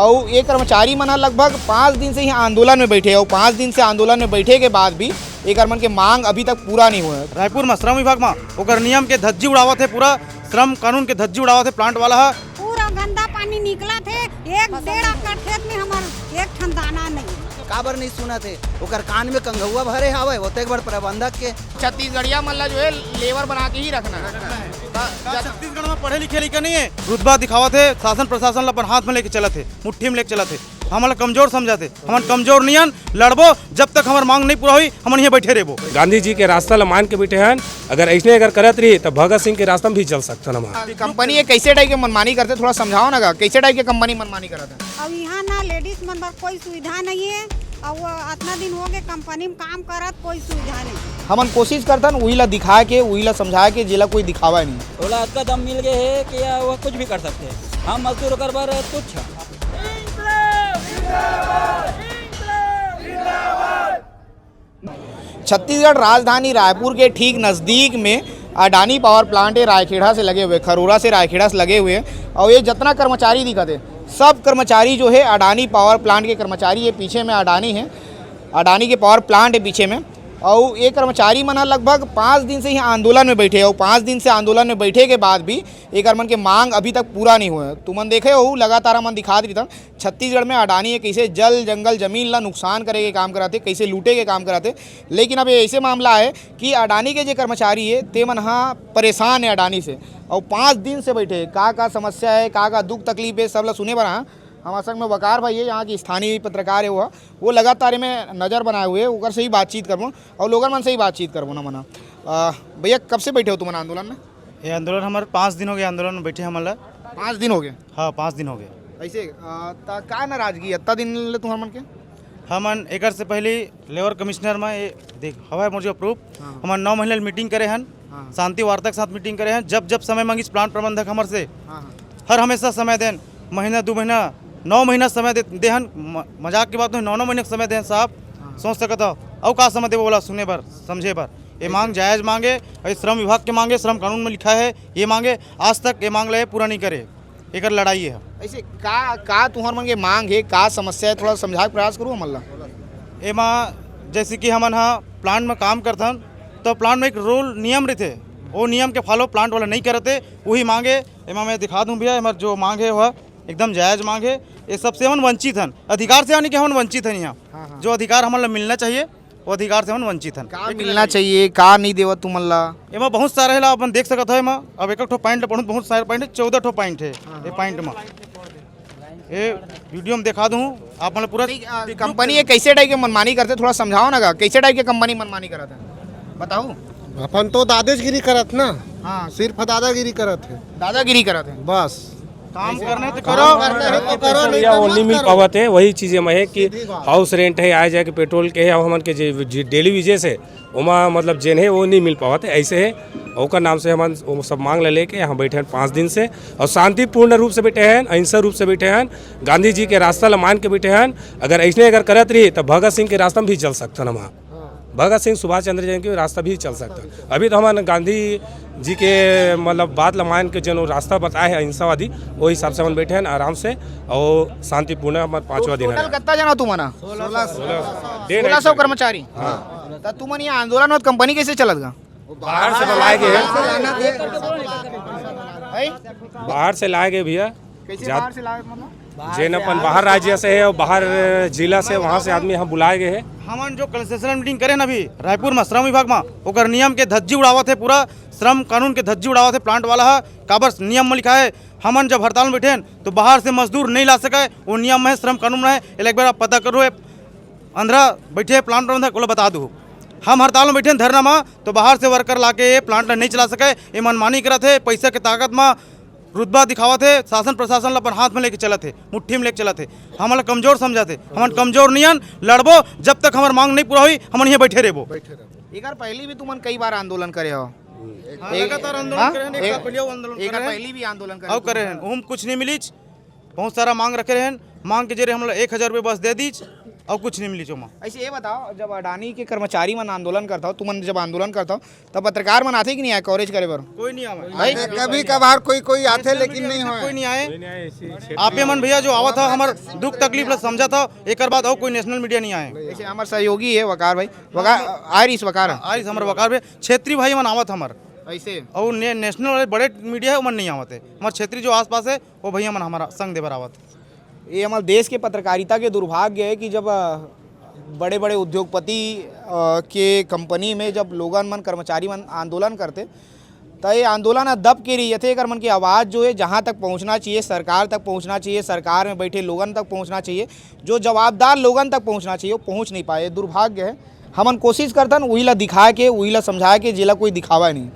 और ये कर्मचारी मन लगभग 5 दिन से ही आंदोलन में बैठे और 5 दिन से आंदोलन में बैठे के बाद भी एक मन के मांग अभी तक पूरा नहीं हुआ है। रायपुर में श्रम विभाग में ओकर नियम के धज्जी उड़ावत है, पूरा श्रम कानून के धज्जी उड़ावत है प्लांट वाला है। पूरा गंदा पानी निकला थे, 1-1.5 एकड़ खेत में हमार एक ठन दाना नहीं। काबर नहीं सुना थे ओकर कान में कंघुआ भरे हवे होते एक बार प्रबंधक के छत्तीसगढ़िया मल्ला जो है लेबर बना के ही रखना है। छत्तीसगढ़ में पढ़े लिखे लिखे नहीं है, रुतबा दिखावा थे, शासन प्रशासन अपन हाथ में लेके चला थे, मुट्ठी में लेके चला थे। हमारा कमजोर समझा थे, हम कमजोर नियन लड़बो जब तक हमार मांग नहीं पूरा हुई हम यहाँ बैठे रहबो। गांधी जी के रास्ता ला मान के बैठे हैं, अगर ऐसे अगर करत रही तो भगत सिंह के रास्ता में भी चल सकता ना। कंपनी कैसे टाइप के मनमानी करते, थोड़ा समझाओ ना, कैसे टाइप के कंपनी मनमानी करते हैं। अब यहाँ ना लेडीज मन कोई सुविधा नहीं है और वो इतना दिन हो गए कंपनी में काम करत, कोई सुविधा नहीं। हमन कोशिश करता वही ला दिखा के वही ला समझा के जिला कोई दिखावा नहीं। ओला का दम मिल गए है कि वह कुछ भी कर सकते हैं, हम मजदूर कर बार तुच्छ। छत्तीसगढ़ राजधानी रायपुर के ठीक नज़दीक में अडानी पावर प्लांट है, रायखेड़ा से लगे हुए, खरोरा से रायखेड़ा से लगे हुए हैं। और ये जितना कर्मचारी दिखते सब कर्मचारी जो है अडानी पावर प्लांट के कर्मचारी है। पीछे में अडानी है, अडानी के पावर प्लांट है पीछे में। और ये कर्मचारी मन लगभग 5 दिन से ही आंदोलन में बैठे और 5 दिन से आंदोलन में बैठे के बाद भी एक मन के मांग अभी तक पूरा नहीं हुआ है। तुमन देखे हो लगातार मन दिखा दी था छत्तीसगढ़ में अडानी है कैसे जल जंगल जमीन ला नुकसान करे के काम कराते, कैसे लूटे के काम कराते। लेकिन अब ऐसे मामला है कि अडानी के जो कर्मचारी है ते मन हाँ परेशान है अडानी से और 5 दिन से बैठे। का समस्या है, का दुख तकलीफ है, सब ला सुने बना। हमारे संग में वकार भाई है, यहाँ की स्थानीय पत्रकार है वो लगातार में नज़र बनाए हुए उधर से ही बातचीत करबो और लोगों मन से ही बातचीत करबो ना मना। भैया कब से बैठे हो तुम आंदोलन में? ये आंदोलन हमारे 5 दिन हो गए आंदोलन में बैठे हमारा। 5 दिन हो गए? हाँ 5 दिन हो गए। ऐसे का नाराजगी इतना दिन ले तुम्हारे मन के? हमन एक से पहले लेबर कमिश्नर में देख हवा मुझे प्रूफ हमारे 9 महीने मीटिंग करे हैं, शांति वार्ता के साथ मीटिंग करे हैं। जब समय मांगी प्लांट प्रबंधक हमारे से हर हमेशा समय दें, महीना 2 महीना 9 महीना समय दे हन। मजाक की बात नहीं, 9 महीने समय दें साहब, सोच सकता हो और का समय दे बोला सुने पर समझे पर। ये मांग जायज़ मांगे, श्रम विभाग के मांगे, श्रम कानून में लिखा है ये मांगे, आज तक ये मांग ले पूरा नहीं करे, एक लड़ाई है। ऐसे का तुम्हारे मन के मांग है, का समस्या है, थोड़ा समझा के प्रयास करूँ मल्ला। एमा जैसे कि हमन हाँ प्लांट में काम करथन तो प्लांट में एक रूल नियम रहते, वो नियम के फॉलो प्लांट वाला नहीं करते, वही मांगे। एमा मैं दिखा दूँ भैया, हमारे जो मांग है वह एकदम जायज़ मांग है। ये सबसे हम वंचित हैं, अधिकार से यानी कि हम वंचित हैं। यहाँ जो अधिकार हमारे मिलना चाहिए वो अधिकार से हम वंचित हैं। का मिलना चाहिए, का नहीं देवत तुम मल्ला? एमा बहुत सारे है अपन देख सकते हो। अब एक पॉइंट बहुत सारे पॉइंट है, 14 पॉइंट है ये पॉइंट में। ये वीडियो में दिखा दूँ आप मतलब पूरा कंपनी कैसे टाइप के मनमानी करते, थोड़ा समझाओ ना, कैसे टाइप के कंपनी मनमानी करते हैं बताओ। अपन तो दादागिरी करत ना। हाँ सिर्फ दादागिरी करत है, दादागिरी करते हैं। बस काम करने तो करो, या वो नहीं मिल पावत है। वही चीज़ में है कि हाउस रेंट है, आ जाए कि पेट्रोल के है, हमन के डेली वीजेस है वहाँ मतलब जेन है वो नहीं मिल पावत है। ऐसे है ओकर नाम से हम सब मांग लेके यहाँ बैठे हैं 5 दिन से और शांतिपूर्ण रूप से बैठे हैं, अहिंसा रूप से बैठे हैं, गांधी जी के रास्ता ला मान के बैठे हैं। अगर ऐसे अगर करत रही तो भगत सिंह के रास्ता में भी चल सकता ना, वहाँ भगत सिंह सुभाष चंद्र जी के रास्ता भी चल सकता। अभी तो हमारे गांधी जी के मतलब बात मान के जो रास्ता बताए हैं अहिंसावादी, वो हिसाब से हम बैठे हैं आराम से और शांतिपूर्ण। हमारा 5वां दिन है। कितना जना तुम 1600 कर्मचारी? तो तुम ये आंदोलन और कंपनी कैसे चलत गा? बाहर से लाए गए हैं, बाहर से लाए गए भैया। कैसे बाहर से लाए मतलब? जेन अपन बाहर राज्य से है और बाहर जिला से वहाँ से आदमी यहाँ बुलाए गए हैं। हमन जो कंसेशन मीटिंग करे ना अभी रायपुर में श्रम विभाग में ओकर नियम के धज्जी उड़ावत है, पूरा श्रम कानून के धज्जी उड़ावत है प्लांट वाला है। काबर नियम में लिखा है हमन जब हड़ताल में बैठे हैं तो बाहर से मजदूर नहीं ला सके, वो नियम में है, श्रम कानून में है। एक बार आप पता करो, अंधरा बैठे प्लांट प्रबंधक को बता दो हम हड़ताल में बैठे धरना में तो बाहर से वर्कर ला के प्लांट नहीं चला सके, ये मनमानी करत है। पैसा के ताकत में रुतबा दिखावा थे, शासन प्रशासन अपन हाथ में लेके चला थे, मुट्ठी में लेके चला थे। हमारा कमजोर समझा थे, हम कमजोर नियन लड़बो जब तक हमार मांग नहीं पूरा हुई हम यहाँ बैठे रहबो। एक बार पहले भी तुमन कई बार आंदोलन करे हो? लगातार आंदोलन करे हैं, एक बार पहले भी आंदोलन करे हैं, कुछ नहीं मिली। बहुत सारा मांग रखे हैं, मांग के जरिए हम 1000 रुपये बस दे दीज और कुछ नहीं मिली चोमा। ऐसे ये बताओ, जब अडानी के कर्मचारी मन आंदोलन करता हो, तुमन जब आंदोलन करता हो तब पत्रकार मन आते कि नहीं आए कवरेज करे बर? कोई नहीं आवा, कभी कभार कोई आते लेकिन नहीं कोई नहीं आए। आप मन भैया जो आवा था हमार दुख तकलीफ ला समझा था, एक बाद और कोई नेशनल मीडिया नहीं आए। ऐसे हमारे सहयोगी है वकार भाई, वकार आयरिस वकार आज हमारे वकार में क्षेत्रीय भाई मन आवत हमार, ऐसे और नेशनल वाले बड़े मीडिया है वो मन नहीं आवत है। हमारे क्षेत्रीय जो आसपास है वो भैया मन हमारा संग देवर आवत। ये हमारे देश के पत्रकारिता के दुर्भाग्य है कि जब बड़े बड़े उद्योगपति के कंपनी में जब लोगन मन कर्मचारी मन आंदोलन करते तो ये आंदोलन दब के रही थे, कर मन की आवाज़ जो है जहाँ तक पहुँचना चाहिए सरकार तक पहुँचना चाहिए, सरकार में बैठे लोगन तक पहुँचना चाहिए, जो जवाबदार लोगन तक पहुँचना चाहिए वो पहुँच नहीं पाए। दुर्भाग्य है। हमन कोशिश करतन वही ला दिखा के वही ला समझा के जिला कोई दिखावा नहीं।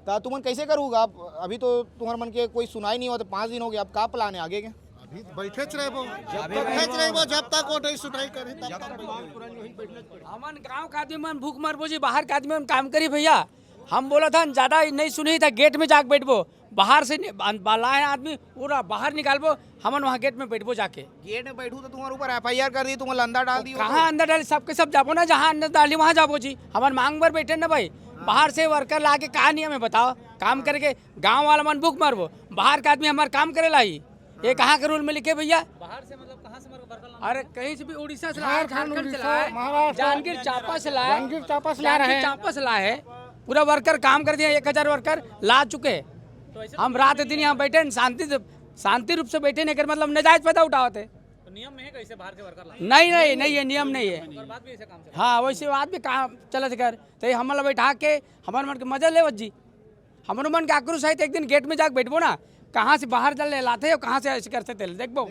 तो तुमन कैसे करूँगा आप? अभी तो तुम्हारे मन के कोई सुनाई नहीं हुआ, तो 5 दिन हो गए, अब का प्लान है आगे के? बैठे जब तक वो नहीं सुनाई करे तब तक हमन गांव का आदमी मन भूख मरबो जी, बाहर का आदमी मन काम करी भैया। हम बोला था ज्यादा नहीं सुनी था, गेट में जाके बैठबो, बाहर से लाए आदमी पूरा बाहर निकालबो, हमन वहाँ गेट में बैठबो जाके। गेट में बैठू तो तुम्हारे ऊपर FIR कर दी, तुम्हारे अंदर डाल दी। कहाँ अंदर डाली? सबके सब जाबो ना, जहाँ अंदर डाली वहाँ जाबो जी। हमार मांग पर बैठे ना भाई, बाहर से वर्कर ला के कहा नियम है बताओ? काम करके गांव वाला मन भूख मरबो, बाहर का आदमी हमारे काम करे लाई, ये कहाँ के रूल में लिखे भैया? बाहर से मतलब कहाँ से? अरे कहीं से भी, उड़ीसा से लाए, झारखंड से लाए, जांजगीर चांपा से लाए, चांपा से लाए है। पूरा वर्कर काम कर दिया, 1000 वर्कर ला चुके। हम रात दिन यहाँ बैठे शांति रूप से बैठे, नहीं कर मतलब नजायज पैदा उठाते। तो नियम में है कैसे बाहर के वर्कर लाए? नहीं है, नियम नहीं है। हाँ वैसे बात भी काम चलत कर, तो हम बैठा के हमारे मन के मजा ले जी। हमारे मन के आक्रोश है तो एक दिन गेट में जाके बैठबो ना, कहाँ से बाहर चल लाते और कहाँ से ऐसे करते थे देखो।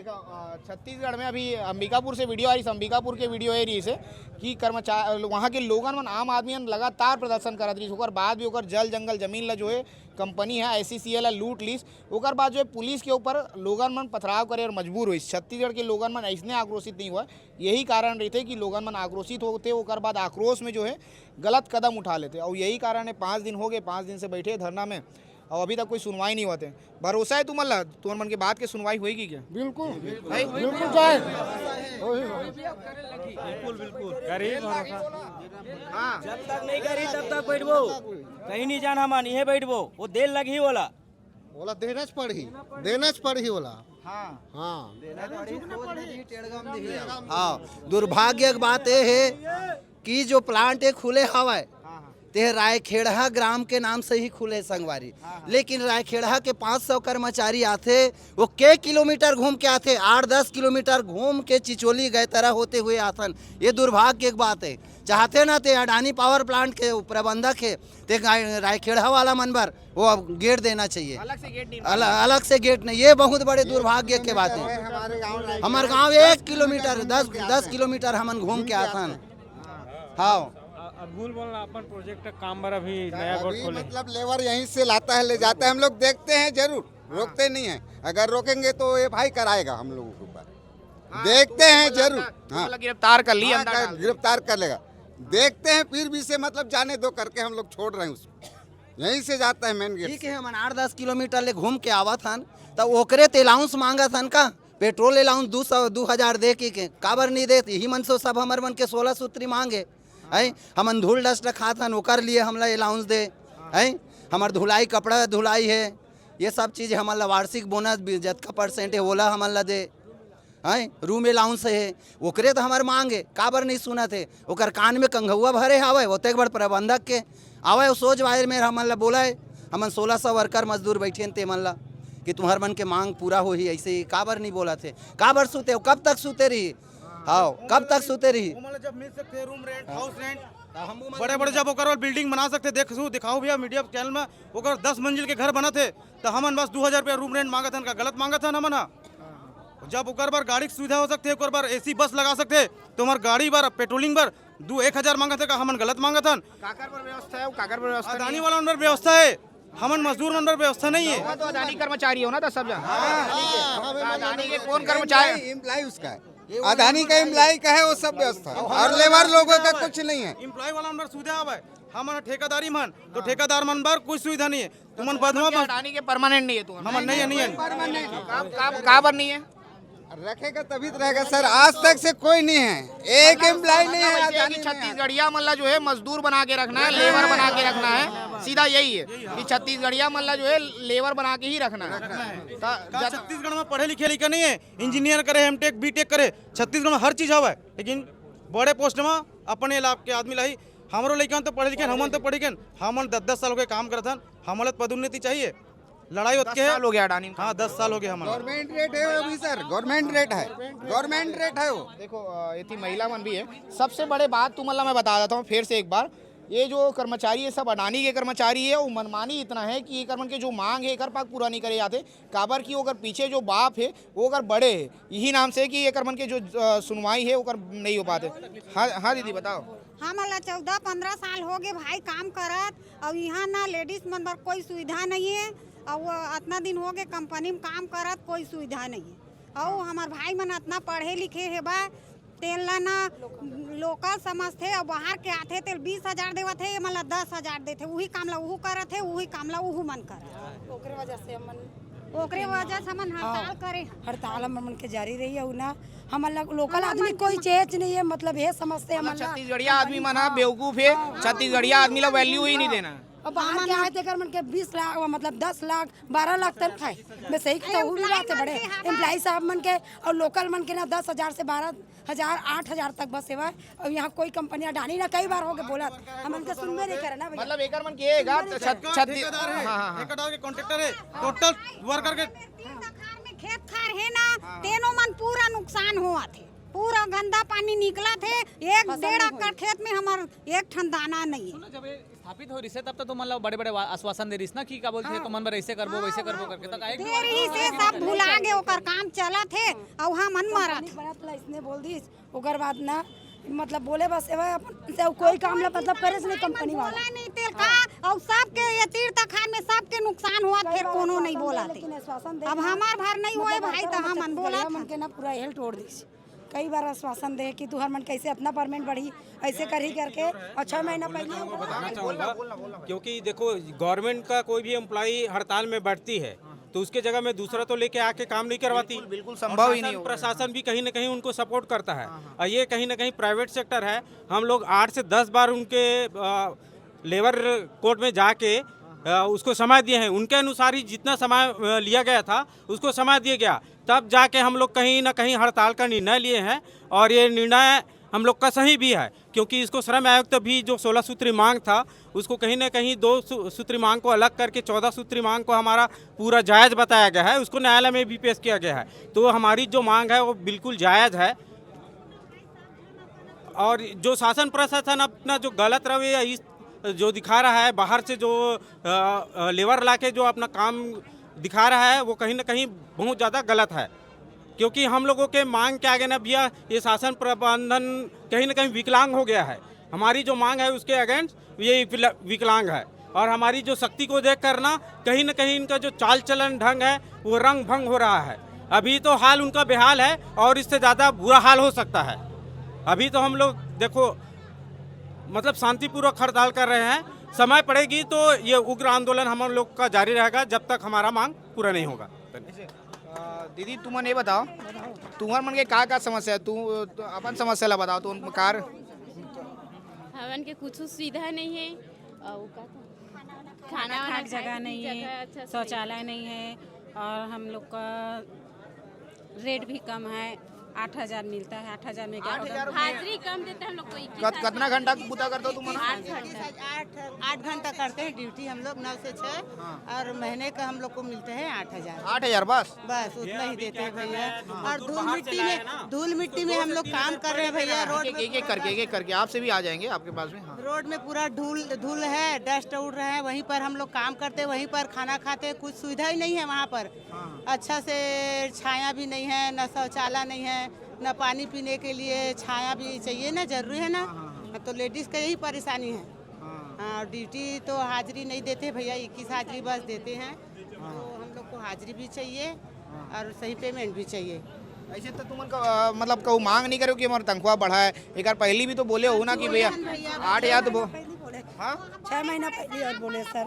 छत्तीसगढ़ में अभी अंबिकापुर से वीडियो आ रही, अंबिकापुर के वीडियो है रही से कि कर्मचारी वहाँ के लोगन मन आम आदमी लगातार प्रदर्शन करत रही, ओकर बाद भी ओकर जल जंगल जमीन ला जो है कंपनी है SCCL लूट लीस, ओकर बाद जो है पुलिस के ऊपर लोगन मन पथराव करे और मजबूर हुई। छत्तीसगढ़ के लोगन मन ऐसने आक्रोशित नहीं हुआ, यही कारण रहते कि लोगन मन आक्रोशित होते, ओकर बाद आक्रोश में जो है गलत कदम उठा लेते, और यही कारण है 5 दिन हो गए, 5 दिन से बैठे धरना में और अभी तक कोई सुनवाई नहीं होते। भरोसा है तुम्हारा, तुम्हारे मन के बात के सुनवाई होगी क्या? बिल्कुल भाई बिल्कुल जाए गरीब हाँ, जब तक नहीं करी तब तक बैठबो, कहीं नहीं जाना मान, यही बैठबो, वो देर लगी वाला बोला देना पड़ी बोला। हाँ हाँ हाँ दुर्भाग्य की बात ये है कि जो प्लांट खुले हवाए ते रायखेड़ा ग्राम के नाम से ही खुले संगवारी, लेकिन रायखेड़ा के 500 कर्मचारी आते, वो के किलोमीटर घूम के आते, 8-10 किलोमीटर घूम के चिचोली गए तरह होते हुए आतन। ये दुर्भाग्य की बात है। चाहते ना ते अडानी पावर प्लांट के प्रबंधक है ते रायखेड़ा वाला मनबर वो अब गेट देना चाहिए, अलग से गेट नहीं, अलग से गेट नहीं। ये बहुत बड़े दुर्भाग्य के बात है। हमारे गाँव 1 किलोमीटर 10 किलोमीटर हमन घूम के आतन। हाँ भूल बोलना अपन प्रोजेक्ट का काम बर अभी नया गोट खोले, मतलब लेबर यहीं से लाता है ले जाता है, हम लोग देखते हैं जरूर, रोकते नहीं हैं। अगर रोकेंगे तो ये भाई कराएगा हम लोगों के ऊपर, देखते हैं जरूर। हाँ गिरफ्तार कर लिया, गिरफ्तार कर लेगा, देखते हैं फिर भी से मतलब जाने दो करके हम लोग छोड़ रहे हैं उसको, यहीं से जाता है मेन गेट। ठीक है, हम 8-10 किलोमीटर ले घूम के आवा थन तो ओकरे ते अलाउंस मांगा थन का पेट्रोल अलाउंस 200-2000 दे के काबर नहीं देते ही मन सो सब हमारे मन के 16 सूत्री मांगे है। हमन धूल डस्ट खातन ओकर लिए हमला अलाउंस दे है। हमार धुलाई कपड़ा धुलाई है, ये सब चीज़ हमारा वार्षिक बोनस जतका % है ओला हमला दे है। रूम अलाउंस है ओकरे तो हमारे मांगे काबर नहीं सुना थे, ओकर कान में कंघुआ भरे आवे होते एक बार प्रबंधक के आवे सोच वायर में हमला बोला है। हमन 1600 वर्कर मजदूर बैठे थे मन ला कि तुम्हार मन के मांग पूरा हो ही, ऐसे ही काबर नहीं बोला थे, काबर सूते कब तक सूते रही? हाँ कब तक सूते रही? जब मिल सकते रूम रेंट हाउस रेंट बड़े बड़े जब ओकर बिल्डिंग बना सकते, दिखाओ भैया मीडिया चैनल में ओकर 10 मंजिल के घर बना थे तो हमन बस 2000 रुपया रूम रेंट मांगा था, का गलत मांगा था हमन। जब ओकर बार गाड़ी की सुविधा हो सकती है, ओकर बार AC बस लगा सकते तो हमार गाड़ी बार पेट्रोलिंग बार 1000 मांगा था, का हमन गलत मांगा था। काकर पर व्यवस्था है, काकर पर व्यवस्था अडानी वाला अंदर व्यवस्था है, हमन मजदूर अंदर व्यवस्था नहीं है। तो अडानी कर्मचारी हो ना, तो सब अडानी के कौन कर्मचारी? एम्प्लॉय उसका है, अडानी का एम्प्लॉय का है वो सब व्यवस्था, और लेबर लोगों का कुछ नहीं है। एम्प्लॉय वाला अंदर सुविधा है, हमन ठेकेदारी मन तो ठेकेदार मन बार कोई सुविधा नहीं है। तुमन बदमा अडानी के परमानेंट नहीं है, तुम हमन नहीं है काबर नहीं है? रखेगा तभी तो रहेगा सर। आज तक से कोई नहीं है, एक एम्प्लॉय नहीं है मतलब ऐसे है अडानी कि में। छत्तीसगढ़िया मल्ला जो है मजदूर बना के रखना है, लेबर बना के रखना है, सीधा यही है कि छत्तीसगढ़िया मल्ला जो है लेबर बना के ही रखना है। का छत्तीसगढ़ में पढ़े लिखे लिखा नहीं है, इंजीनियर करे, एमटेक बीटेक करे, छत्तीसगढ़ में हर चीज हवा है, लेकिन बड़े पोस्ट में अपने लाभ के आदमी लाई। हमारो लड़का तो पढ़े लिखे, हमन तो पढ़े लिखे, हमन 10-10 साल हो गए काम करत हन, हमारे पदोन्नति चाहिए। लड़ाई होती है, हो गया अडानी। हाँ 10 साल हो गए हमारे। गवर्नमेंट रेट है वो भी सर, गवर्नमेंट रेट है, गवर्नमेंट रेट है वो। देखो ये थी महिला मन भी है। सबसे बड़े बात तुम्हारा मैं बता देता हूँ फिर से एक बार, ये जो कर्मचारी है सब अडानी के कर्मचारी है। वो मनमानी इतना है कि ये कर्मन के जो मांग है एक पाक पूरा नहीं करे जाते। काबर की अगर पीछे जो बाप है वो अगर बड़े है, यही नाम से कि ये कर्मन के जो सुनवाई है वो कर नहीं हो पाते। हाँ हाँ दीदी बताओ। हमला 14-15 साल हो गए भाई काम करत, और यहाँ ना लेडीज मन बर कोई सुविधा नहीं है, और वो इतना दिन हो गए कंपनी में काम करत, कोई सुविधा नहीं है। और हमार भाई मन इतना पढ़े लिखे है बा, तेल ना लोकल समझते, और बाहर के आते तेल 20,000 देवत है, मतलब 10,000 देते। वही काम ला वही करत है, वही काम ला वही मन करत। ओकरे वजह से हमन हड़ताल करे। हड़ताल हमन के जारी रही है ना। हमन लोकल आदमी कोई चेंज नहीं है, मतलब ये समझते हैं छत्तीसगढ़िया आदमी मना बेवकूफ है, छत्तीसगढ़िया आदमी ला वैल्यू ही नहीं देना। और बाहर के आए थे कर मन के 20 लाख मतलब 10 लाख 12 लाख तक खाए। मैं सही कहता हूँ, भी बात है बड़े एम्प्लॉय साहब मन के, और लोकल मन के ना 10,000 से 12,000 8,000 तक बस सेवा। और यहाँ कोई कंपनी अडानी ना कई बार हो गए बोला, हमन के सुनबे नहीं करे ना भैया। मतलब एक मन के ठेकेदार है, ठेकेदार के कॉन्ट्रैक्टर है, टोटल वर्कर के खेत खार है ना, तेनो मन पूरा नुकसान हुआ थे, पूरा गंदा पानी निकला थे। 1-1.5 एकड़ खेत में हमार एक ठन दाना नहीं है। जब ये स्थापित हो रही है तब तो मतलब बड़े बड़े आश्वासन दे रही ना कि क्या बोलते हैं, तो मन में ऐसे करबो वैसे करबो करके तक आए देरी से सब भुला गए, ओकर काम चला थे और हमन मरा थे। इसने बोल दी ओकर बाद ना, मतलब बोले बस से कोई काम ला मतलब करे से नहीं कंपनी वाला बोला नहीं तेल का, और सबके ये तीर्थ खान में सबके नुकसान हुआ, फिर कोनो नहीं बोला थे। अब हमार भर नहीं हुए भाई, तो हमन बोला मन के ना पूरा हेल तोड़ दी। कई बार आश्वासन दे कि तू हर मन कैसे अपना परमेंट बढ़ी, ऐसे कर ही करके, और 6 महीना पहले बताना चाहूँगा, क्योंकि देखो गवर्नमेंट का कोई भी एम्प्लॉई हड़ताल में बैठती है तो उसके जगह में दूसरा तो लेके आके काम नहीं करवाती, बिल्कुल संभव ही नहीं। प्रशासन भी कहीं ना कहीं उनको सपोर्ट करता है, और ये कहीं ना कहीं प्राइवेट सेक्टर है। हम लोग 8 से 10 बार उनके लेबर कोर्ट में जाके उसको समय दिए हैं, उनके अनुसार ही जितना समय लिया गया था उसको समय दिया गया, तब जाके हम लोग कहीं ना कहीं हड़ताल का निर्णय लिए हैं। और ये निर्णय हम लोग का सही भी है, क्योंकि इसको श्रम आयोग तो भी जो 16 सूत्री मांग था उसको कहीं ना कहीं 2 सूत्री मांग को अलग करके 14 सूत्री मांग को हमारा पूरा जायज़ बताया गया है, उसको न्यायालय में भी पेश किया गया है। तो हमारी जो मांग है वो बिल्कुल जायज़ है। और जो शासन प्रशासन अपना जो गलत रवैया इस जो दिखा रहा है, बाहर से जो लेबर ला के जो अपना काम दिखा रहा है, वो कहीं ना कहीं बहुत ज़्यादा गलत है। क्योंकि हम लोगों के मांग के आगे ना भैया ये शासन प्रबंधन कहीं ना कहीं विकलांग हो गया है। हमारी जो मांग है उसके अगेंस्ट ये विकलांग है, और हमारी जो शक्ति को देख कर ना कहीं इनका जो चाल चलन ढंग है वो रंग भंग हो रहा है। अभी तो हाल उनका बेहाल है और इससे ज़्यादा बुरा हाल हो सकता है। अभी तो हम लोग देखो मतलब शांतिपूर्वक हड़ताल कर रहे हैं, समय पड़ेगी तो ये उग्र आंदोलन हम लोग का जारी रहेगा जब तक हमारा मांग पूरा नहीं होगा। दीदी तुम ये बताओ, तुम्हार मन के का समस्या है, तू अपन समस्या ला बताओ। तो कार हवन के कुछ सुविधा नहीं है, और खाना जगह नहीं है, शौचालय नहीं है, और हम लोग का रेट भी कम है। 8,000 मिलता है, 8,000 में क्या हाजिरी कम देते हैं हम लोग को। कितना घंटा बुता करते हो तुम? 8 घंटा करते हैं ड्यूटी हम लोग 9 से 6, और महीने का हम लोग को मिलते हैं 8,000। 8,000 बस उतना ही देते हैं भैया। और धूल मिट्टी में हम लोग काम कर रहे हैं भैया। रोड एक करके आपसे भी आ जाएंगे आपके पास में। हाँ। रोड में पूरा धूल है, डस्ट उड़ रहे हैं, वहीं पर हम लोग काम करते हैं, वहीं पर खाना खाते हैं। कुछ सुविधा ही नहीं है वहाँ पर। अच्छा से छाया भी नहीं है, न शौचालय नहीं है, न पानी पीने के लिए छाया भी चाहिए ना, जरूरी है ना। तो लेडीज़ का यही परेशानी है। हाँ, ड्यूटी तो हाजिरी नहीं देते भैया, 21 हाजिरी बस देते हैं। तो हम लोग को हाजिरी भी चाहिए और सही पेमेंट भी चाहिए। ऐसे तो तुम मतलब कहूँ मांग नहीं करो कि हमारा तनख्वाह बढ़ा है। एक बार पहले भी तो बोले हो ना कि भैया 8,000 तो 6 महीना पहले और बोले सर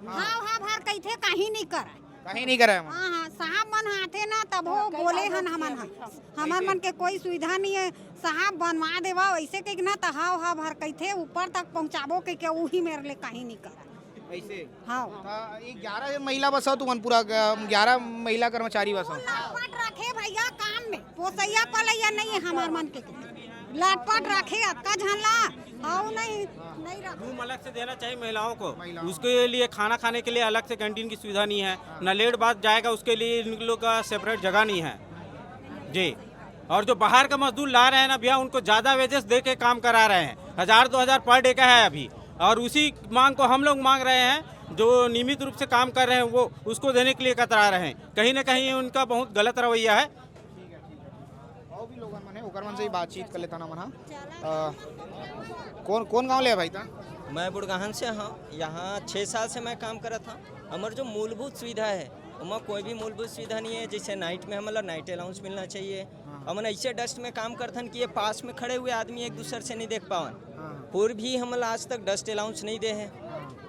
हाँ भर कहीं थे कहीं नहीं करा, कहीं नहीं करे हम। हाँ हाँ साहब मन आते ना तब वो बोले हन हमर मन के कोई सुविधा नहीं है, साहब बनवा देवा ऐसे कह ना तो हाव हाव भर कहते ऊपर तक पहुँचाबो कह के वही मेरे लिए कहीं नहीं करा ऐसे हाँ 11 महिला बस हो तुमन पूरा 11 महिला कर्मचारी बस हो। लाटपट रखे भैया काम में पोसैया पलैया नहीं है हमार मन के लाटपट रखे अक्का झनला हाउ नहीं रखा। रूम अलग से देना चाहिए महिलाओं को, उसके लिए खाना खाने के लिए अलग से कैंटीन की सुविधा नहीं है, न लेट बाद जाएगा उसके लिए इन लोग का सेपरेट जगह नहीं है जी। और जो बाहर का मजदूर ला रहे हैं ना भैया, उनको ज़्यादा वेजेस दे के काम करा रहे हैं, 1000-2000 पर डे का है अभी, और उसी मांग को हम लोग मांग रहे हैं। जो नियमित रूप से काम कर रहे हैं वो उसको देने के लिए कतरा रहे हैं, कहीं ना कहीं उनका बहुत गलत रवैया है। और भी लोगन मन है ओकर मन से ही बातचीत कर लेता ना मन। कौन गांव ले भाई था? मैं बुड़गाहन से हाँ, यहाँ 6 साल से मैं काम करा था। हमारे जो मूलभूत सुविधा है वहाँ कोई भी मूलभूत सुविधा नहीं है। जैसे नाइट में हमारा नाइट अलाउंस मिलना चाहिए। हमने ऐसे डस्ट में काम करथन कि ये पास में खड़े हुए आदमी एक दूसरे से नहीं देख पावन, फिर भी हम आज तक डस्ट अलाउंस नहीं दे हैं।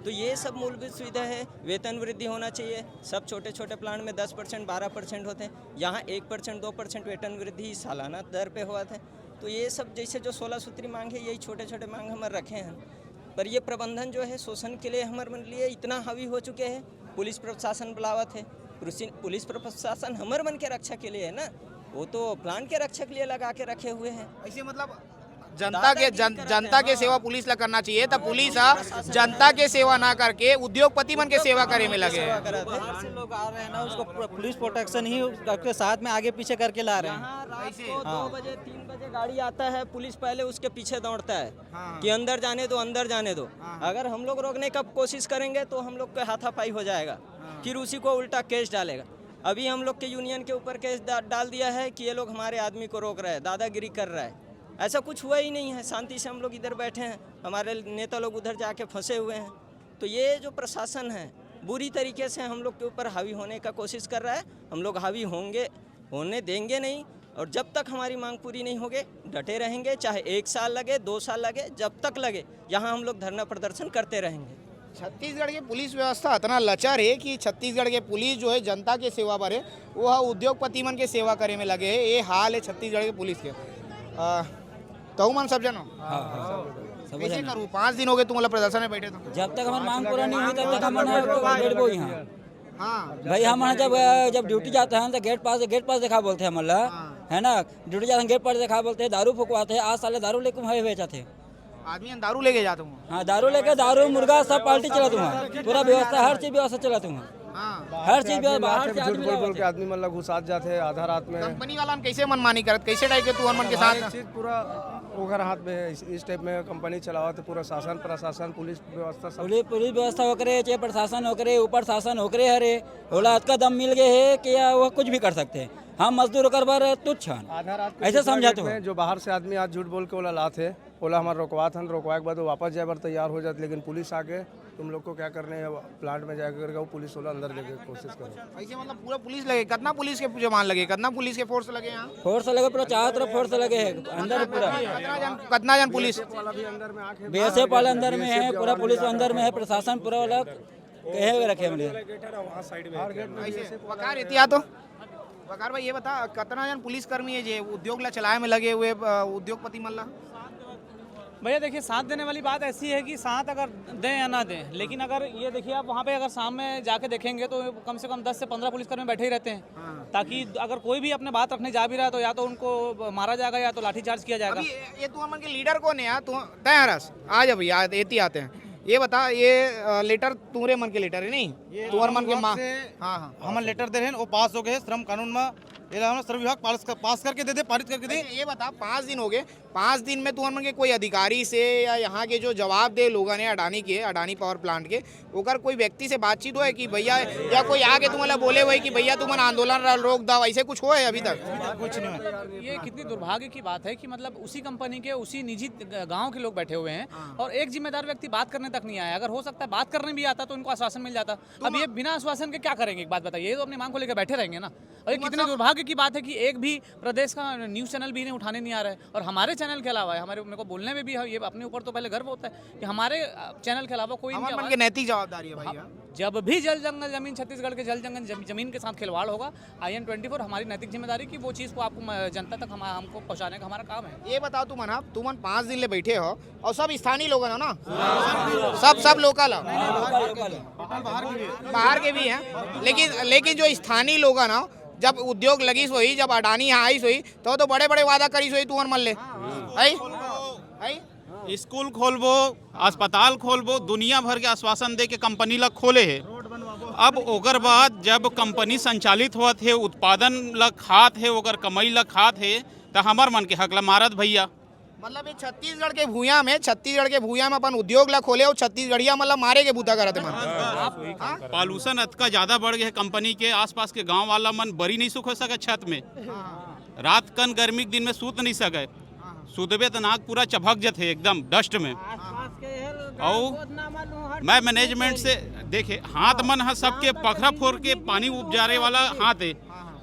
तो ये सब मूलभूत सुविधा है। वेतन वृद्धि होना चाहिए। सब छोटे छोटे प्लांट में 10% 12% होते हैं, यहाँ 1% 2% वेतन वृद्धि सालाना दर पे हुआ था। तो ये सब जैसे जो 16 सूत्री मांग है, यही छोटे छोटे मांग हमारे रखे हैं। पर ये प्रबंधन जो है शोषण के लिए हमारे मन लिए इतना हावी हो चुके हैं। पुलिस प्रशासन बुलावत है, पुलिस प्रशासन हमारे मन के रक्षा के लिए है ना, वो तो प्लांट के रक्षा के लिए लगा के रखे हुए हैं। ऐसे मतलब जनता के सेवा पुलिस ला करना चाहिए, तब पुलिस जनता के सेवा ना करके उद्योगपति मन के सेवा करे में लगे। बाहर से लोग आ रहे हैं ना, उसको पुलिस प्रोटेक्शन ही उसके साथ में आगे पीछे करके ला रहे हैं। रात को 2 बजे 3 बजे गाड़ी आता है, पुलिस पहले उसके पीछे दौड़ता है कि अंदर जाने दो, अंदर जाने दो। अगर हम लोग रोकने का कोशिश करेंगे तो हम लोग का हाथापाई हो जाएगा, फिर उसी को उल्टा केस डालेगा। अभी हम लोग के यूनियन के ऊपर केस डाल दिया है कि ये लोग हमारे आदमी को रोक रहे हैं, दादागिरी कर रहा है। ऐसा कुछ हुआ ही नहीं है, शांति से हम लोग इधर बैठे हैं, हमारे नेता लोग उधर जाके फंसे हुए हैं। तो ये जो प्रशासन है बुरी तरीके से हम लोग के ऊपर हावी होने का कोशिश कर रहा है। हम लोग हावी होने देंगे नहीं, और जब तक हमारी मांग पूरी नहीं होगी डटे रहेंगे, चाहे 1 साल लगे 2 साल लगे, जब तक लगे यहाँ हम लोग धरना प्रदर्शन करते रहेंगे। छत्तीसगढ़ की पुलिस व्यवस्था इतना लचर है कि छत्तीसगढ़ के पुलिस जो है जनता के सेवा पर है, वो उद्योगपति मन के सेवा करे में लगे है। ये हाल है छत्तीसगढ़ के पुलिस के। तो मन सब जनो कैसे करूँ? 5 दिन हो गए तुम प्रदर्शन में बैठे तो। जब तक हमारी मांग पूरा नहीं हुई तब तक हम यहाँ हाँ भाई। हम जब ड्यूटी जाते हैं तो गेट पास देखा बोलते हैं मल्ला है ना, ड्यूटी जाते हैं गेट पास देखा बोलते हैं, दारू फुकवाते हैं। आज साले दारू लेके वहीं बेचा थे आदमी, दारू लेके जाता हूँ। हाँ दारू लेके, दारू मुर्गा सब पार्टी चला दूंगा, पूरा व्यवस्था हर चीज व्यवस्था चला दूंगा। हर चीज बाहर से आदमी बोल के आदमी मतलब घुसा जाते हैं आधा रात में। कंपनी वाला कैसे मनमानी करत, कैसे डाल के तू मन के साथ चीज पूरा ओघर हाथ में है। इस टाइप में कंपनी चलावा तो पूरा शासन प्रशासन पुलिस व्यवस्था सब पुलिस व्यवस्था होकरे, चाहे प्रशासन होकरे, ऊपर शासन होकरे, हरे होला का दम मिल गए है कि वह कुछ भी कर सकते हैं। हम मजदूर होकर बार तुच्छ आधा रात ऐसे समझाते हो। जो बाहर से आदमी आज झूठ बोल के ओला लाते ओला हमारा रोकवा था, रोकवा के बाद वो वापस जाए बार तैयार हो जाते, लेकिन पुलिस आके तुम लोग को क्या करने है प्लांट में जाकर वो पुलिस वाला अंदर लेके कोशिश करो। ऐसे मतलब पूरा पुलिस लगे, कितना पुलिस के जवान लगे, कितना पुलिस के फोर्स लगे यहाँ? फोर्स लगे पूरा, चारों तरफ फोर्स लगे है अंदर पूरा। कितना जन पुलिस बीएसएफ वाला अंदर में है, पूरा पुलिस अंदर में है, प्रशासन पूरा वाला कहे रखे मुझे। वकार एहतियात हो वकार भाई, ये बता कितना जन पुलिस कर्मी है जो उद्योग ला चलाए में लगे हुए उद्योगपति मल्ला? भैया देखिए, साथ देने वाली बात ऐसी है कि साथ अगर दें या ना दें, लेकिन अगर ये देखिए आप वहाँ पे अगर सामने जाके देखेंगे तो कम से कम 10 से 15 पुलिसकर्मी बैठे ही रहते हैं, ताकि अगर कोई भी अपने बात रखने जा भी रहा है तो या तो उनको मारा जाएगा या तो लाठीचार्ज किया जाएगा। ये तू मन के लीडर कौन है? तू तैयारस आ जा भैया, एती आते हैं। ये बता, ये लेटर तुम्हारे मन के लेटर है नहीं, तुम्हारे मन के माँ? हाँ हाँ, हम लेटर दे रहे हैं, वो पास हो गए श्रम कानून में, श्रम विभाग पास करके दे दे, पारित करके दे। ये बता, 5 दिन हो गए, 5 दिन में तुम के कोई अधिकारी से या यहाँ के जो जवाब दे लोगों ने अडानी पावर प्लांट के, ओकर कोई व्यक्ति से बातचीत हो है कि भैया, या कोई आके तुम्हारा बोले हुए कि भैया तुम आंदोलन रोक दो, ऐसे कुछ हो है अभी तक? कुछ नहीं है। ये कितनी दुर्भाग्य की बात है कि मतलब उसी कंपनी के उसी निजी गाँव के लोग बैठे हुए हैं और एक जिम्मेदार व्यक्ति बात करने तक नहीं आया। अगर हो सकता है बात करने भी आता तो उनको आश्वासन मिल जाता। अब ये बिना आश्वासन के क्या करेंगे? एक बात बताइए, ये तो अपनी मांग को लेकर बैठे रहेंगे ना। और ये कितनी दुर्भाग्य दुर्भाग्य की बात है कि एक भी प्रदेश का न्यूज़ चैनल भी इन्हें उठाने नहीं आ रहा है। और हमारे चैनल के अलावा हमारे मेरे को बोलने में भी ये अपने ऊपर तो पहले गर्व होता है कि हमारे चैनल के अलावा कोई इनकी आवाज़- नैतिक जवाबदारी है भाई। जब भी जल जंगल जमीन छत्तीसगढ़ के जल जंगल जमीन के साथ खिलवाड़ होगा, IN24 हमारी नैतिक जिम्मेदारी की वो चीज़ को आपको जनता तक हमको पहुंचाने का हमारा काम है। ये बताओ तुम ना, तुम 5 दिन ले बैठे हो और सब स्थानीय लोग है ना, सब लोकल है, बाहर के भी हैं, लेकिन जो स्थानीय लोग है ना, जब उद्योग लगी सोई, जब अडानी यहाँ आई सोई तो बड़े बड़े वादा करी सोई तुमन मन ले स्कूल खोलबो, अस्पताल खोलबो, दुनिया भर के आश्वासन दे के कंपनी ला खोले है। अब ओकर बाद जब कंपनी संचालित होत है, उत्पादन ला खात है, ओकर कमाई ला खात है, तो हमार मन के हक ला मारत भैया। मतलब ये छत्तीसगढ़ के भूया में अपन उद्योग ला खोले और छत्तीसगढ़िया मतलब मारे के बूता करते मन। पॉल्यूशन अतका ज्यादा बढ़ गया, कंपनी के आसपास के गांव वाला मन बरी नहीं सुख हो सके छत में, रात कन गर्मी के दिन में सूत नहीं सके, सुतबे तो नाक पूरा चभक जत है एकदम डस्ट में। और मैं मैनेजमेंट से देखे हाथ मन है सबके पखरा फोड़ के पानी उपजारे वाला हाथ है,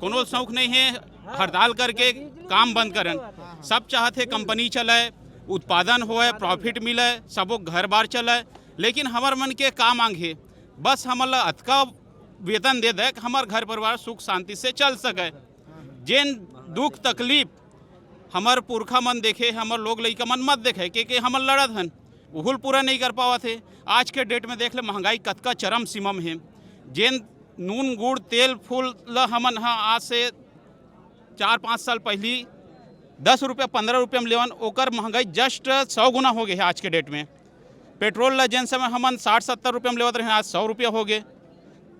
कोनो शौक नहीं है हड़ताल करके काम बंद करन। सब चाहते कंपनी चले, उत्पादन होए, प्रॉफिट मिले, सबो घर बार चले, लेकिन हमार मन के काम मांग है बस हमारा अतका वेतन दे दे हमार घर परिवार सुख शांति से चल सके। जेन दुख तकलीफ हमार पुरखा मन देखे, हमार लोग लइका मन मत देखे कि हमार लड़त हन, उहुल पूरा नहीं कर पावा थे। आज के डेट में देख ले महंगाई कतका चरम सीमा में है। जेन नून गुड़ तेल फूल ला हमन हाँ आज से 4-5 साल पहली 10 रुपया 15 रुपया में लेवन, ओकर महंगाई जस्ट 100 गुना हो गई है आज के डेट में। पेट्रोल ला जिन समय हमन 60-70 रुपया में लेवत रहे, आज 100 रुपया हो गए।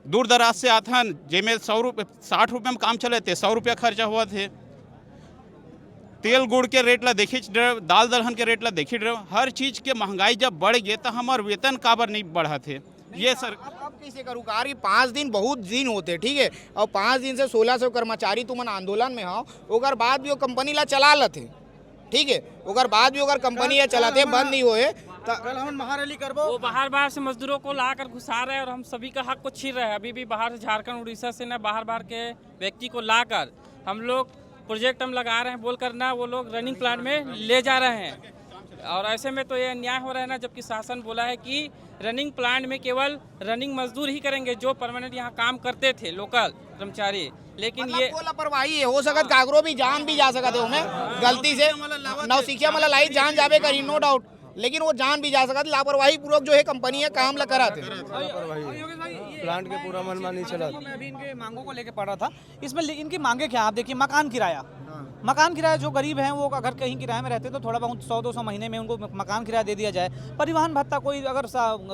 दूर दराज से आथन जेमें 60 रुपया में काम चले थे, 100 रुपया खर्चा हुआ थे। तेल गुड़ के रेट ला देखी, दाल दलहन के रेट ला देखी, हर चीज़ के महंगाई जब बढ़ गए तो हमार वेतन काबर नहीं बढ़ा थे। ये सर अब कैसे करूँ कार, 5 दिन बहुत दिन होते, ठीक है, और 5 दिन से 1600 कर्मचारी तुमन आंदोलन में हो, ओकर बाद भी वो कंपनी ला चला लथे, ठीक है, ओकर बाद भी अगर कंपनी या चलाते बंद नहीं होए तो कल हम महारैली करबो। वो बाहर से मजदूरों को लाकर घुसा रहे हैं और हम सभी का हक को छीन रहे हैं। अभी भी बाहर से झारखंड उड़ीसा से ना बाहर के व्यक्ति को लाकर हम लोग प्रोजेक्ट हम लगा रहे हैं बोलकर ना वो लोग रनिंग प्लांट में ले जा रहे हैं। और ऐसे में तो ये अन्याय हो रहा है ना, जबकि शासन बोला है कि रनिंग प्लांट में केवल रनिंग मजदूर ही करेंगे जो परमानेंट यहाँ काम करते थे, लोकल कर्मचारी। लेकिन मतलब ये लापरवाही है, हो सकत कागरो भी जान भी जा सकते हो, मैं गलती से नौसिखिया मतलब लाई जान जाबे करी, नो डाउट, लेकिन वो जान भी जा सकत, लापरवाही पूर्वक जो है कंपनी है काम ला करा थे। प्लांट के पूरा मनमानी चला। मैं अभी इनके मांगों को लेके पढ़ रहा था, इसमें इनकी मांगे क्या, आप देखिए मकान किराया जो गरीब हैं वो अगर कहीं किराए में रहते तो थोड़ा बहुत 100-200 महीने में उनको मकान किराया दे दिया जाए। परिवहन भत्ता, कोई अगर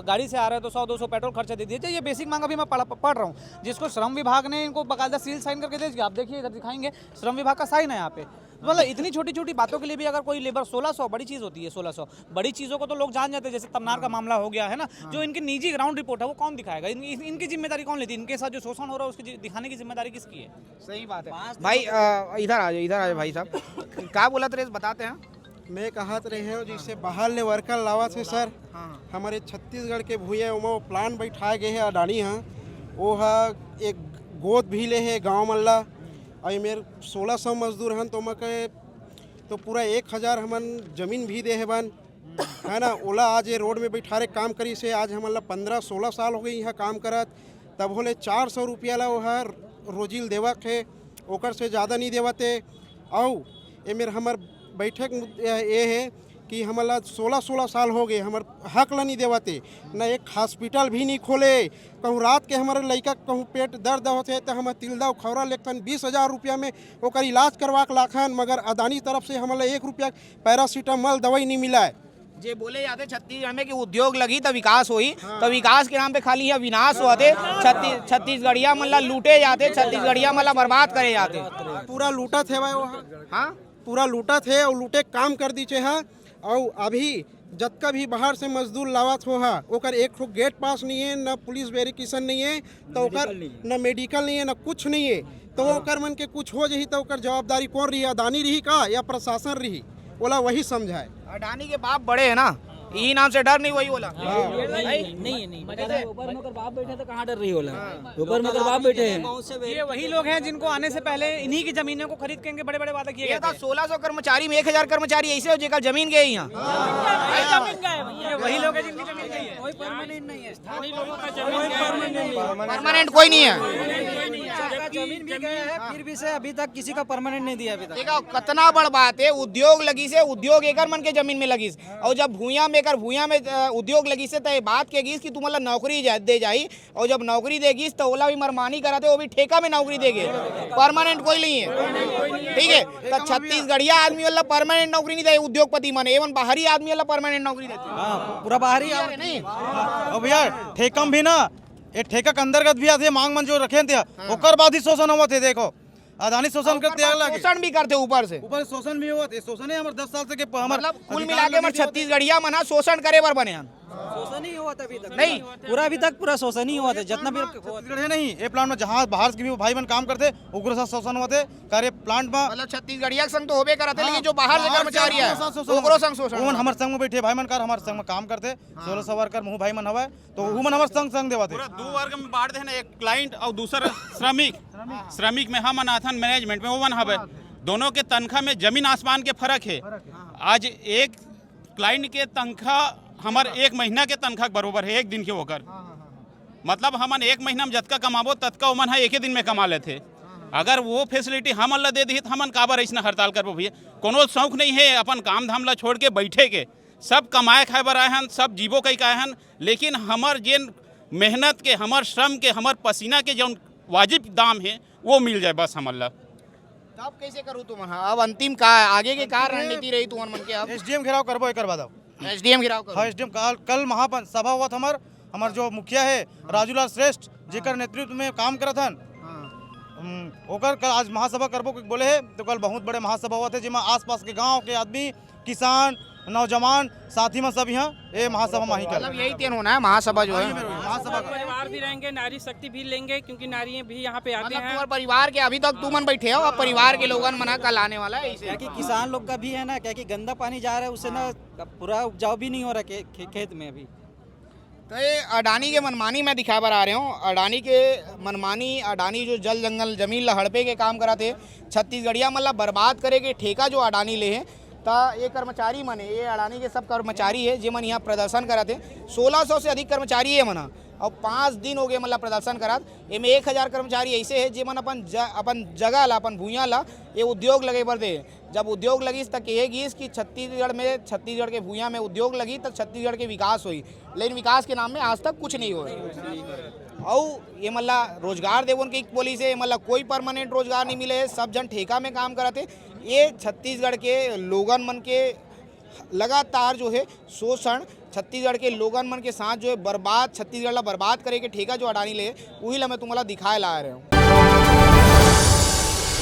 गाड़ी से आ रहा है तो 100-200 पेट्रोल खर्चा दे दिया जाए। ये बेसिक मांग अभी मैं पढ़ रहा हूँ, जिसको श्रम विभाग ने इनको बाकायदा सील साइन करके दे दिया। आप देखिए इधर दिखाएंगे, श्रम विभाग का साइन है यहाँ पे। मतलब इतनी छोटी छोटी बातों के लिए भी अगर कोई लेबर 1600 बड़ी चीज़ होती है, 1600 बड़ी चीज़ों को तो लोग जान जाते हैं, जैसे तमनार का मामला हो गया है ना, जो इनकी निजी ग्राउंड रिपोर्ट है वो कौन दिखाएगा, इनकी जिम्मेदारी कौन लेती है, इनके साथ जो शोषण हो रहा है उसकी दिखाने की जिम्मेदारी किसकी है? सही बात है भाई। इधर आ जाओ भाई साहब, क्या बोला थे बताते हैं। मैं कहत रहे हो जिससे बाहर ले वर्कर लावा थे सर, हमारे छत्तीसगढ़ के भूया वो प्लांट बैठाए गए हैं अडानी, हाँ वो एक गोद भी ले है गाँव मल्ला, और मेरे 1600 मजदूर हैं तो मके तो पूरा 1000 हमन जमीन भी दे है बन, है ना। ओला आज ये रोड में बैठारे काम करी से आज हमला 15-16 साल हो गई यहाँ काम करत, तब होले 400 रुपया ला वो रोजिल देवक है, ओकर से ज़्यादा नहीं देवते। और ये मेरे हमार बैठक ये है कि हमारा 16 साल हो गए हमार हक ला नहीं देवते, न एक हॉस्पिटल भी नहीं खोले। कहूँ रात के हमारे लड़का कहूँ पेट दर्द होते तो हम तिलदा खौरा लेखन 20,000 रुपया में ओकर इलाज करवा के लाखन, मगर अदानी तरफ से हमारा 1 रुपया पैरासीटामोल दवाई नहीं मिला है। जे बोले जाते छत्तीसगढ़ में कि उद्योग लगी तो विकास हुई, तो विकास के नाम पे खाली यहाँ विनाश होते, छत्तीसगढ़िया मतलब लूटे जाते, छत्तीसगढ़िया मतलब बर्बाद करे जाते। पूरा लूटा थे भाई, हाँ पूरा लूटा थे और लूटे काम कर दीचे है। और अभी जतका भी बाहर से मजदूर लावत हो है ओकर एक ठो गेट पास नहीं है, न पुलिस वेरिफिकेशन नहीं है, तो ओकर न मेडिकल नहीं है, न कुछ नहीं है। तो ओकर मन के कुछ हो जाही तो ओकर जवाबदारी कौन रही, अदानी रही का या प्रशासन रही, बोला वही समझाए। अडानी के बाप बड़े है ना, यही नाम से डर नहीं वही बोला नहीं ऊपर में अगर बाप बैठे तो कहाँ डर रही होला, ऊपर में अगर बाप बैठे हैं। ये वही लोग हैं जिनको आने से पहले इन्हीं की जमीनों को खरीद के बड़े बड़े वादा किए ये गए था 1600 कर्मचारी में 1000 कर्मचारी ऐसे हो जेकर जमीन गए यहाँ। थे। वही लोग हैं जिनकी जमीन गई है। कोई परमानेंट नहीं है, वही लोगों का जमीन परमानेंट कोई नहीं है। जमीन भी गए है, फिर भी से अभी तक किसी का परमानेंट नहीं दिया अभी तक। देखो कितना बड़ बात है, उद्योग लगी से उद्योग एकर मन के जमीन में लगी और जब भूया में उद्योग लगी से तो ये बात के कि तू मतलब नौकरी दे जाई और जब नौकरी देगी तो ओला भी मनमानी कराते वो भी ठेका में नौकरी देगे, परमानेंट कोई नहीं है। ठीक है, तो छत्तीसगढ़िया आदमी वाला परमानेंट नौकरी नहीं दे, उद्योगपति मन एवं बाहरी आदमी वाला परमानेंट नौकरी देते पूरा बाहरी नहीं। अब भैया ठेकम भी ना, ये ठेका के अंतर्गत भी आते मांग मन जो रखे थे ओकर बाद ही शोषण हुआ थे। देखो अदानी शोषण करते शोषण भी करते ऊपर से शोषण भी हुआ थे। शोषण है हमारे 10 साल से के मतलब कुल मिला के हमारे छत्तीसगढ़िया मना शोषण करे बर बने शोषण ही हुआ था अभी तक, नहीं पूरा अभी तक पूरा शोषण ही हुआ था जितना भी छत्तीसगढ़ है नहीं। ये प्लांट में जहाँ बाहर के भी भाई बहन काम करते उग्र साथ शोषण हुआ थे कार्य प्लांट में, मतलब छत्तीसगढ़िया संग तो होबे करते लेकिन जो बाहर से कर्मचारी है ओकरो संग शोषण। हमारे संग में बैठे भाई मन कार हमारे संग में काम करते 1600 वर्कर मुँह भाई मन हवा तो वो मन हमारे संग देवा थे। पूरा 2 वर्ग में बांट देना, एक क्लाइंट और दूसरा श्रमिक में हम अनाथन मैनेजमेंट में वो मन हवे। दोनों के तनख्वाह में जमीन आसमान के फर्क है। आज एक क्लाइंट के तनख्वाह हमारे 1 महीना के तनख्वाह बरोबर है 1 दिन के होकर। मतलब हमन 1 महीना में जतका कमाबो ततका उमन है 1 ही दिन में कमा लेते। अगर वो फैसिलिटी हमन ला दे दी तो हमन काबर ऐसा हड़ताल करबो भैया। कोनो शौक नहीं है अपन काम धाम ला छोड़ के बैठे के, सब कमाए खाए बर आए हैं, सब जीवो कई आए हैं, लेकिन हमार जेन मेहनत के, हमार श्रम के, हमार पसीना के जो वाजिब दाम है वो मिल जाए बस हमन ला। अब कैसे करूँ तुम? अब अंतिम का आगे के का रणनीति रही तुम्हारे मन के? अब एसडीएम घेराव करबो एक बाद एसडीएम गिराव करो। हाँ एसडीएम कल महापन सभा हुआ था हमार जो मुखिया है राजूलाल श्रेष्ठ जेकर नेतृत्व में काम करत हन ओकर कल आज महासभा करबो बोले है। तो कल बहुत बड़े महासभा हुआ थे जिसमें आसपास के गांव के आदमी, किसान, नौजवान साथी में सब यहाँ ये महासभा में ही कर मतलब यही तीन होना है महासभा जो है। महासभा परिवार भी रहेंगे, नारी शक्ति भी लेंगे क्योंकि नारियां भी यहाँ पे आते हैं। तुम्हारे परिवार के अभी तक तुम मन बैठे हो, अब परिवार के लोगन मना कल आने वाला है क्या कि किसान लोग का भी है ना, क्या कि गंदा पानी जा रहा है उससे ना पूरा उपजाऊ भी नहीं हो रहा खेत में अभी। तो ये अडानी के मनमानी में दिखा बर आ रहे हूँ। अडानी के मनमानी, अडानी जो जल जंगल जमीन ला हड़पे के काम कराते छत्तीसगढ़िया मतलब बर्बाद करे के ठेका जो अडानी ले है। तो ये कर्मचारी मने ये अडानी के सब कर्मचारी है जो मन यहाँ प्रदर्शन कराते 1600 से अधिक कर्मचारी है मना और 5 दिन हो गए मतलब प्रदर्शन करात। इनमें 1000 कर्मचारी ऐसे है जो मन अपन जगह ला अपन भूया ला ये उद्योग लगे बर दे। जब उद्योग लगी तब कहेगी कि छत्तीसगढ़ के भूया में उद्योग लगी तब छत्तीसगढ़ के विकास हुई, लेकिन विकास के नाम में आज तक कुछ नहीं हुआ। और ये मतलब रोजगार देवन की बोली से मतलब कोई परमानेंट रोजगार नहीं मिले, सब जन ठेका में काम कराते। ये छत्तीसगढ़ के लोगन मन के लगातार जो है शोषण, छत्तीसगढ़ के लोगन मन के साथ जो है बर्बाद, छत्तीसगढ़ ला बर्बाद करे के ठेका जो अडानी ले वही ला मैं तुम्हारा दिखाए ला रहे हूँ।